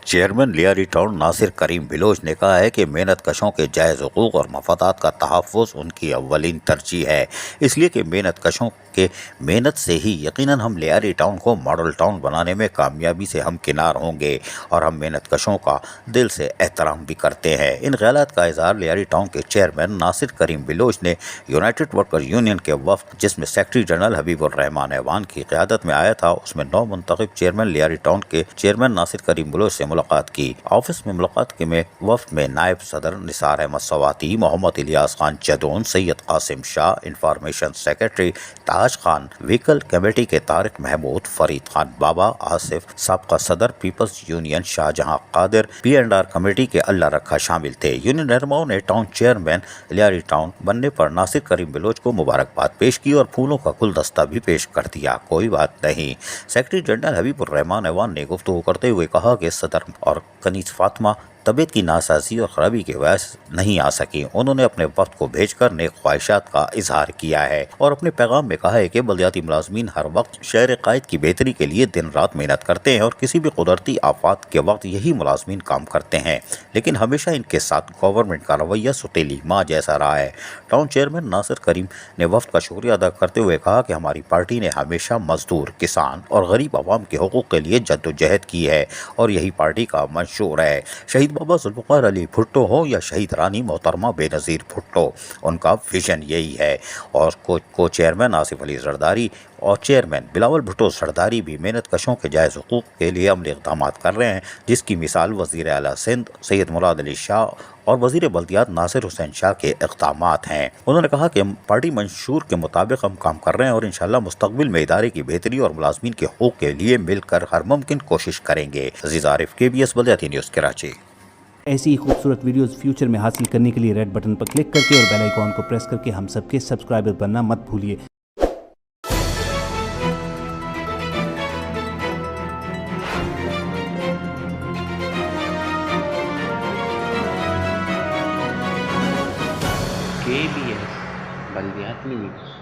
Chairman Lyari town Nasir करीम बिलोच ने कहा है कि मेहनत कशों के जायज़ हुकूक और मफादात का तहफ़्फ़ुज़ उनकी अव्वलीन तरजीह है, इसलिए कि मेहनत कशों के मेहनत से ही यकीनन हम लियारी टाउन को मॉडल टाउन बनाने में कामयाबी से हमकिनार होंगे और हम मेहनत कशों का दिल से एहतराम भी करते हैं। इन ख्यालात का इज़हार लियारी टाउन के चेयरमैन नासिर करीम बिलोच ने यूनाइटेड वर्कर यूनियन के वफ़द जिसमें सेक्रेटरी जनरल हबीबुर रहमान ऐवान की क़यादत में आया था, उसमें नौ मुंतखब चेयरमैन लियारी टाउन के चेयरमैन नासिर करीम बिलोच से मुलाकात की। ऑफिस में मुलाकात के में वफ़द में नायब सदर Nisar Ahmed Swati, Mohammad Ilyas Khan Jadoon, Syed Qasim Shah, information secretary Taj Khan, vehicle committee के तारिक महमूद, फरीद खान बाबा, आसिफ, साबका सदर peoples union Shahjahan Qadir, P&R committee के अल्लाह रखा शामिल थे। यूनियन रहनुमाओं ने टाउन चेयरमैन लियारी टाउन बनने पर नासिर करीम बिलोच को मुबारकबाद पेश की और फूलों का गुलदस्ता भी पेश कर दिया। कोई बात नहीं। सेक्रेटरी जनरल हबीबुर रहमान ऐवान ने गुफ्तगू करते हुए कहा कि सदर और कनीज फातिमा तबीयत की नासाजी और ख़राबी की वजह से नहीं आ सकी। उन्होंने अपने वक्त को भेजकर नेक ख्वाहिशात का इजहार किया है और अपने पैगाम में कहा है कि बलदियाती मुलाजमीन हर वक्त शहर कायद की बेहतरी के लिए दिन रात मेहनत करते हैं और किसी भी कुदरती आफात के वक्त यही मुलाजमीन काम करते हैं, लेकिन हमेशा इनके साथ गवर्नमेंट का रवैया सुतीली माँ जैसा रहा है। टाउन चेयरमैन नासिर करीम ने वफ्द का शुक्रिया अदा करते हुए कहा कि हमारी पार्टी ने हमेशा मजदूर, किसान और गरीब आवाम के हुकूक के लिए जद्दोजहद की है और यही पार्टी का मंशूर है। शहीद बाबा जुल्फ़िकार अली भुट्टो हो या शहीद रानी मोहतरमा बेनज़ीर भुट्टो, उनका विजन यही है। और को चेयरमैन आसिफ अली जरदारी और चेयरमैन बिलावल भुट्टो जरदारी भी मेहनत कशों के जायज़ हुकूक के लिए अमली इक़दाम कर रहे हैं, जिसकी मिसाल वज़ीर आला सिंध सैयद मुराद अली शाह और वज़ीर बल्दियात नासिर हुसैन शाह के इक़दामात हैं। उन्होंने कहा कि पार्टी मंशूर के मुताबिक हम काम कर रहे हैं और इंशाअल्लाह मुस्तक़बिल में इदारे की बेहतरी और मुलाजमीन के हुकूक के लिए मिलकर हर मुमकिन कोशिश करेंगे। अज़ीज़ आरिफ, KBS बल्दियाती न्यूज़ कराची। ऐसी ही खूबसूरत वीडियोस फ्यूचर में हासिल करने के लिए रेड बटन पर क्लिक करके और बेल आइकॉन को प्रेस करके हम सबके सब्सक्राइबर बनना मत भूलिए। KBS बल्दियाती न्यूज़।